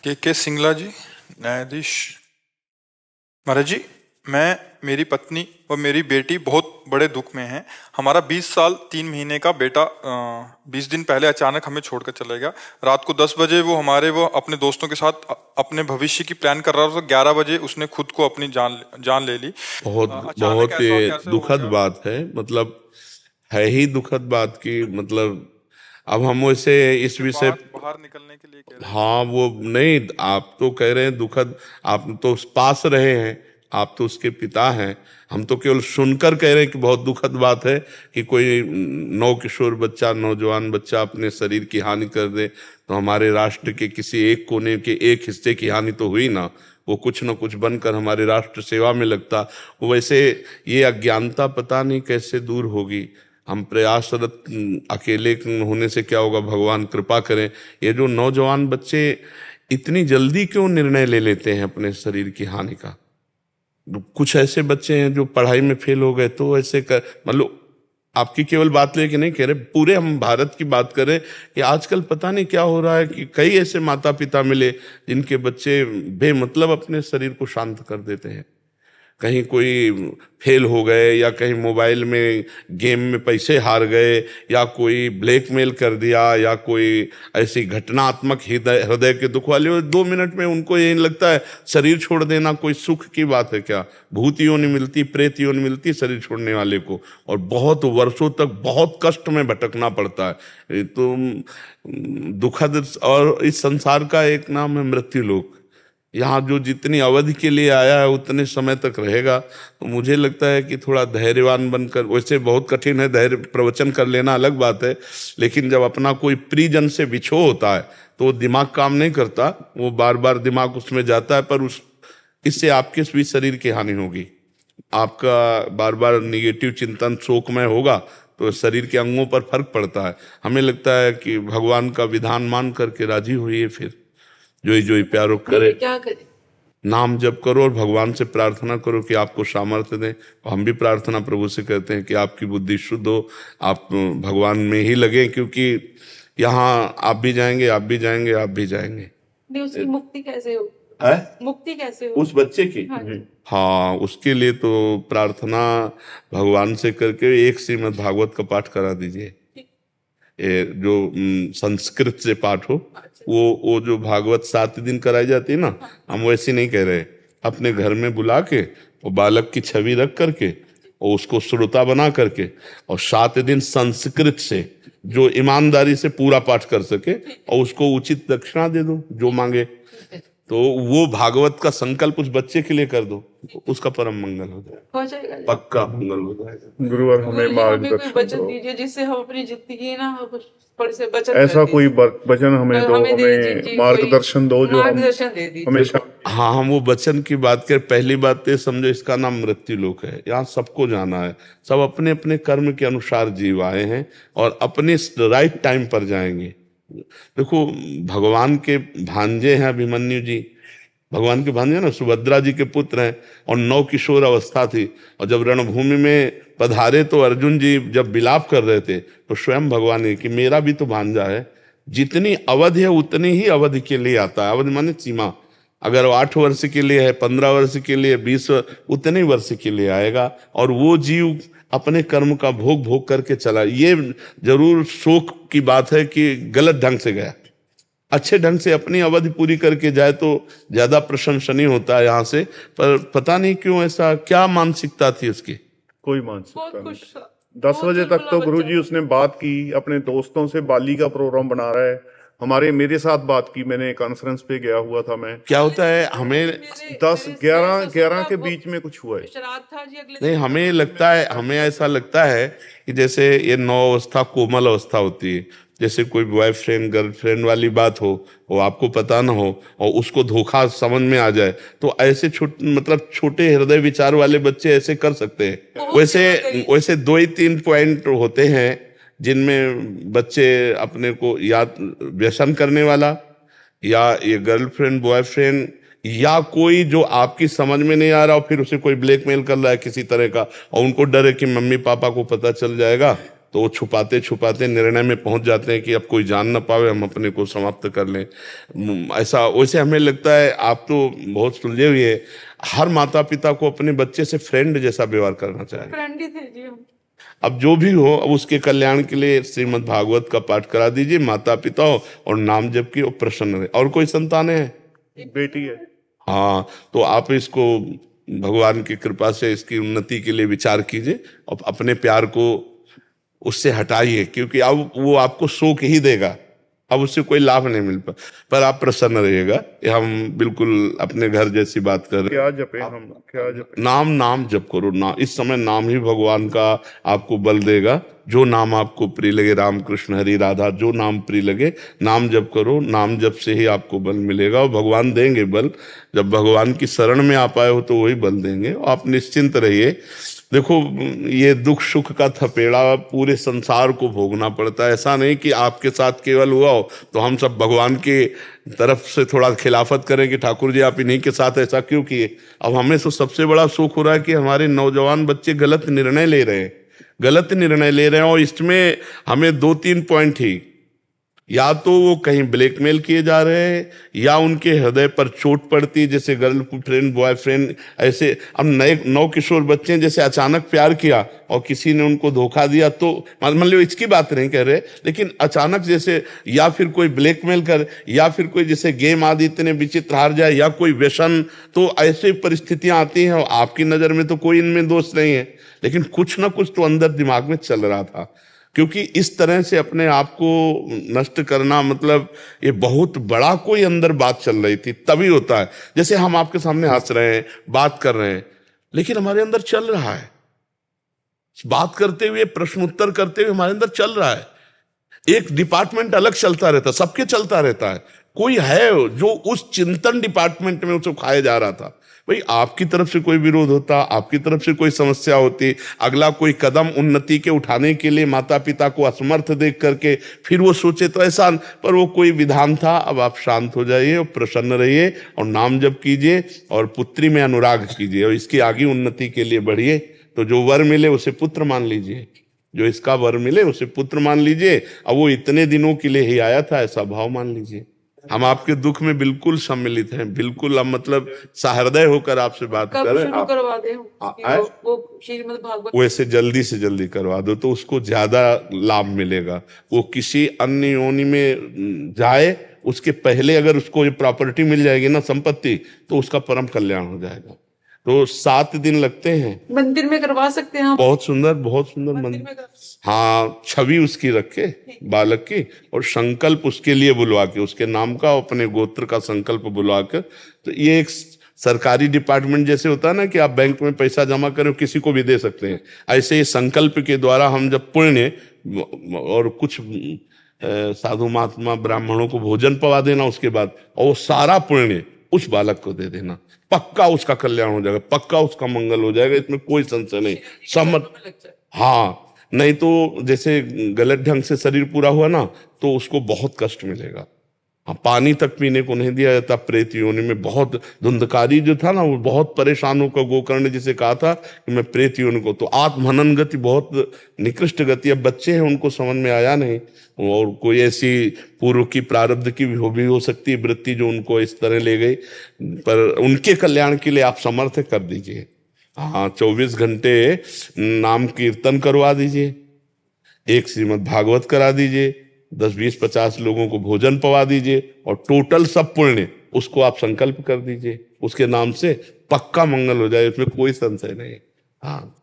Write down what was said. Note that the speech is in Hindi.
के सिंगला जी, न्यायाधीश। महाराज जी, मैं, मेरी पत्नी और मेरी बेटी बहुत बड़े दुख में हैं। हमारा 20 साल 3 महीने का बेटा 20 दिन पहले अचानक हमें छोड़कर चला गया। रात को 10 बजे वो अपने दोस्तों के साथ अपने भविष्य की प्लान कर रहा था, तो 11 बजे उसने खुद को अपनी जान ले ली। बहुत अचानक बहुत ऐसा ये कैसे हो दुखद गया? बात है। मतलब है ही दुखद बात की मतलब अब हम वैसे इस से विषय। बाहर निकलने के लिए कह रहे थे। हाँ वो नहीं, आप तो कह रहे हैं दुखद, आप तो पास रहे हैं, आप तो उसके पिता हैं। हम तो केवल सुनकर कह रहे हैं कि बहुत दुखद बात है कि कोई नौकिशोर बच्चा, नौजवान बच्चा अपने शरीर की हानि कर दे। तो हमारे राष्ट्र के किसी एक कोने के एक हिस्से की हानि तो हुई ना, वो कुछ न कुछ बनकर हमारे राष्ट्र सेवा में लगता। वैसे ये अज्ञानता पता नहीं कैसे दूर होगी। हम प्रयासरत, अकेले होने से क्या होगा, भगवान कृपा करें। ये जो नौजवान बच्चे इतनी जल्दी क्यों निर्णय ले लेते हैं अपने शरीर की हानि का। कुछ ऐसे बच्चे हैं जो पढ़ाई में फेल हो गए तो ऐसे कर, मतलब आपकी केवल बात लेके नहीं कह रहे, पूरे हम भारत की बात करें कि आजकल पता नहीं क्या हो रहा है कि कई ऐसे माता पिता मिले जिनके बच्चे बेमतलब अपने शरीर को शांत कर देते हैं। कहीं कोई फेल हो गए, या कहीं मोबाइल में गेम में पैसे हार गए, या कोई ब्लैकमेल कर दिया, या कोई ऐसी घटनात्मक हृदय हृदय के दुख वाले, 2 मिनट में उनको यही लगता है शरीर छोड़ देना कोई सुख की बात है क्या। भूत योनि मिलती, प्रेत योनि मिलती शरीर छोड़ने वाले को, और बहुत वर्षों तक बहुत कष्ट में भटकना पड़ता है। ये तो दुखद। और इस संसार का एक नाम है मृत्यु लोक। यहाँ जो जितनी अवधि के लिए आया है उतने समय तक रहेगा। तो मुझे लगता है कि थोड़ा धैर्यवान बनकर, वैसे बहुत कठिन है धैर्य, प्रवचन कर लेना अलग बात है, लेकिन जब अपना कोई प्रियजन से विछोह होता है तो वो दिमाग काम नहीं करता, वो बार बार दिमाग उसमें जाता है। पर उस इससे आपके भी शरीर की हानि होगी, आपका बार बार निगेटिव चिंतन शोकमय होगा, तो शरीर के अंगों पर फर्क पड़ता है। हमें लगता है कि भगवान का विधान मान करके राजी होइए, फिर जो ही प्यारो करे, क्या करें। नाम जप करो और भगवान से प्रार्थना करो कि आपको सामर्थ्य दें। और हम भी प्रार्थना प्रभु से करते हैं कि आपकी बुद्धि शुद्ध हो, आप भगवान में ही लगे, क्योंकि यहाँ आप भी जाएंगे, आप भी जाएंगे, आप भी जाएंगे। नहीं, उसकी मुक्ति कैसे हो? है मुक्ति कैसे हो उस बच्चे की? हाँ जी। हाँ, उसके लिए तो प्रार्थना भगवान से करके एक श्रीमद् भागवत का पाठ करा दीजिए। जो संस्कृत से पाठ हो, वो जो भागवत 7 दिन कराई जाती है ना, हम वैसी नहीं कह रहे। अपने घर में बुला के और बालक की छवि रख करके और उसको श्रोता बना करके और 7 दिन संस्कृत से जो ईमानदारी से पूरा पाठ कर सके और उसको उचित दक्षिणा दे दो जो मांगे। तो वो भागवत का संकल्प उस बच्चे के लिए कर दो, उसका परम मंगल हो जाएगा, पक्का मंगल हो जाएगा। गुरुवर हमें कोई मार्गदर्शन वचन दो, दीजिए जिससे हम अपनी जिंदगी ना से बचत ऐसा कर कोई दीजिए। वचन हमें दो, हमें दे दीजिए हमें जी, मार्गदर्शन दो जो हम मार्गदर्शन दे दीजिए। हमेशा। हाँ, हम वो वचन की बात करें, पहली बात तो समझो इसका नाम मृत्यु लोक है। यहाँ सबको जाना है, सब अपने अपने कर्म के अनुसार जीव आए हैं और अपने राइट टाइम पर जाएंगे। देखो, भगवान के भांजे हैं अभिमन्यु जी, भगवान के भांजे ना, सुभद्रा जी के पुत्र हैं, और 9 किशोर अवस्था थी। और जब रणभूमि में पधारे तो अर्जुन जी जब विलाप कर रहे थे तो स्वयं भगवान ने कि मेरा भी तो भांजा है, जितनी अवधि है उतनी ही अवधि के लिए आता है। अवधि माने सीमा, अगर वो 8 वर्ष के लिए है, 15 वर्ष के लिए, 20 उतने वर्ष के लिए आएगा। और वो जीव अपने कर्म का भोग भोग करके चला। ये जरूर शोक की बात है कि गलत ढंग से गया, अच्छे ढंग से अपनी अवधि पूरी करके जाए तो ज्यादा प्रशंसनीय होता है यहाँ से। पर पता नहीं क्यों ऐसा, क्या मानसिकता थी उसकी। कोई बहुत मानसिकता खुश नहीं। था। 10 बजे तक तो गुरुजी उसने बात की, अपने दोस्तों से बाली का प्रोग्राम बना रहा है। मेरे साथ बात की, मैंने कॉन्फ्रेंस पे गया हुआ था मैं। क्या होता है, हमें 10-11 के बीच में कुछ हुआ है। श्राद्ध था जी अगले नहीं, दिन। हमें लगता है, हमें ऐसा लगता है कि जैसे ये 9 अवस्था कोमल अवस्था होती है। जैसे कोई बॉयफ्रेंड गर्लफ्रेंड वाली बात हो, वो आपको पता ना हो और उसको धोखा समझ में आ जाए, तो ऐसे छोटे हृदय विचार वाले बच्चे ऐसे कर सकते हैं। वैसे 2 ही 3 पॉइंट होते हैं जिनमें बच्चे अपने को, या व्यसन करने वाला, या ये गर्लफ्रेंड बॉयफ्रेंड, या कोई जो आपकी समझ में नहीं आ रहा और फिर उसे कोई ब्लैकमेल कर रहा है किसी तरह का, और उनको डर है कि मम्मी पापा को पता चल जाएगा तो वो छुपाते छुपाते निर्णय में पहुंच जाते हैं कि अब कोई जान ना पावे, हम अपने को समाप्त कर लें। ऐसा वैसे हमें लगता है, आप तो बहुत सुलझे हुए, हर माता पिता को अपने बच्चे से फ्रेंड जैसा व्यवहार करना चाहिए। फ्रेंड ही थे जी हम। अब जो भी हो, अब उसके कल्याण के लिए श्रीमद् भागवत का पाठ करा दीजिए, माता पिता हो और नाम जप की, वो प्रसन्न रहे। और कोई संतानें हैं? एक बेटी है। हाँ, तो आप इसको भगवान की कृपा से इसकी उन्नति के लिए विचार कीजिए और अपने प्यार को उससे हटाइए, क्योंकि अब वो आपको शोक ही देगा, अब उससे कोई लाभ नहीं मिल पा। पर आप प्रसन्न रहिएगा। ये हम बिल्कुल अपने घर जैसी बात कर रहे हैं। क्या जपे हम, क्या जपे? नाम जप करो ना, इस समय नाम ही भगवान का आपको बल देगा। जो नाम आपको प्रिय लगे, राम कृष्ण हरि राधा, जो नाम प्रिय लगे नाम जप करो। नाम जप से ही आपको बल मिलेगा और भगवान देंगे बल। जब भगवान की शरण में आप आए हो तो वही बल देंगे। आप निश्चिंत रहिए। देखो, ये दुख सुख का थपेड़ा पूरे संसार को भोगना पड़ता है। ऐसा नहीं कि आपके साथ केवल हुआ हो तो हम सब भगवान की तरफ से थोड़ा खिलाफत करें कि ठाकुर जी आप इन्हीं के साथ ऐसा क्यों किए। अब हमें तो सबसे बड़ा सुख हो रहा है कि हमारे नौजवान बच्चे गलत निर्णय ले रहे हैं और इसमें हमें 2-3 पॉइंट ही, या तो वो कहीं ब्लैकमेल किए जा रहे हैं या उनके हृदय पर चोट पड़ती, जैसे गर्लफ्रेंड बॉयफ्रेंड ऐसे। अब नए नौकिशोर बच्चे जैसे अचानक प्यार किया और किसी ने उनको धोखा दिया, तो मान लो इसकी बात नहीं कह रहे, लेकिन अचानक जैसे, या फिर कोई ब्लैकमेल कर, या फिर कोई जैसे गेम आदि इतने विचित्र हार जाए, या कोई व्यसन, तो ऐसी परिस्थितियां आती हैं। और आपकी नजर में तो कोई इनमें दोष नहीं है, लेकिन कुछ ना कुछ तो अंदर दिमाग में चल रहा था। क्योंकि इस तरह से अपने आप को नष्ट करना, मतलब ये बहुत बड़ा कोई अंदर बात चल रही थी, तभी होता है। जैसे हम आपके सामने हंस रहे हैं, बात कर रहे हैं, लेकिन हमारे अंदर चल रहा है, बात करते हुए, प्रश्न उत्तर करते हुए हमारे अंदर चल रहा है। एक डिपार्टमेंट अलग चलता रहता, सबके चलता रहता है। कोई है जो उस चिंतन डिपार्टमेंट में उसको खाया जा रहा था। भाई, आपकी तरफ से कोई विरोध होता, आपकी तरफ से कोई समस्या होती, अगला कोई कदम उन्नति के उठाने के लिए माता पिता को असमर्थ देख करके फिर वो सोचे तो ऐसा, पर वो कोई विधान था। अब आप शांत हो जाइए और प्रसन्न रहिए और नाम जप कीजिए और पुत्री में अनुराग कीजिए और इसकी आगे उन्नति के लिए बढ़िए। तो जो वर मिले उसे पुत्र मान लीजिए, जो इसका वर मिले उसे पुत्र मान लीजिए। अब वो इतने दिनों के लिए ही आया था, ऐसा भाव मान लीजिए। हम आपके दुख में बिल्कुल सम्मिलित हैं, बिल्कुल। हम मतलब सहृदय होकर आपसे बात कर रहे हैं। शुरू करवा दे वो श्रीमद् भागवत, वैसे जल्दी से जल्दी करवा दो तो उसको ज्यादा लाभ मिलेगा। वो किसी अन्य योनि में जाए, उसके पहले अगर उसको ये प्रॉपर्टी मिल जाएगी ना, संपत्ति, तो उसका परम कल्याण हो जाएगा। तो 7 दिन लगते हैं। मंदिर में करवा सकते हैं। बहुत सुंदर मंदिर। हाँ, छवि उसकी रखे बालक की और संकल्प उसके लिए बुलवा के, उसके नाम का, अपने गोत्र का संकल्प बुलवा कर। तो ये एक सरकारी डिपार्टमेंट जैसे होता है ना कि आप बैंक में पैसा जमा करें, किसी को भी दे सकते हैं, ऐसे ही संकल्प के द्वारा हम जब पुण्य और कुछ साधु महात्मा ब्राह्मणों को भोजन पवा देना उसके बाद, और वो सारा पुण्य उस बालक को दे देना, पक्का उसका कल्याण हो जाएगा, पक्का उसका मंगल हो जाएगा, इसमें कोई संशय नहीं। समझ? हाँ, नहीं तो जैसे गलत ढंग से शरीर पूरा हुआ ना तो उसको बहुत कष्ट मिलेगा। हाँ, पानी तक पीने को नहीं दिया जाता प्रेत योनि में। बहुत धुंधकारी जो था ना, वो बहुत परेशान होकर गोकर्ण ने जिसे कहा था कि मैं प्रेत योनि को, तो आत्महनन गति बहुत निकृष्ट गति। अब बच्चे हैं, उनको समझ में आया नहीं, और कोई ऐसी पूर्व की प्रारब्ध की भी हो सकती है वृत्ति जो उनको इस तरह ले गई। पर उनके कल्याण के लिए आप समर्थ कर दीजिए। हाँ, 24 घंटे नाम कीर्तन करवा दीजिए, एक श्रीमद् भागवत करा दीजिए, 10, 20, 50 लोगों को भोजन पवा दीजिए और टोटल सब पुण्य उसको आप संकल्प कर दीजिए उसके नाम से, पक्का मंगल हो जाए, उसमें कोई संशय नहीं। हाँ।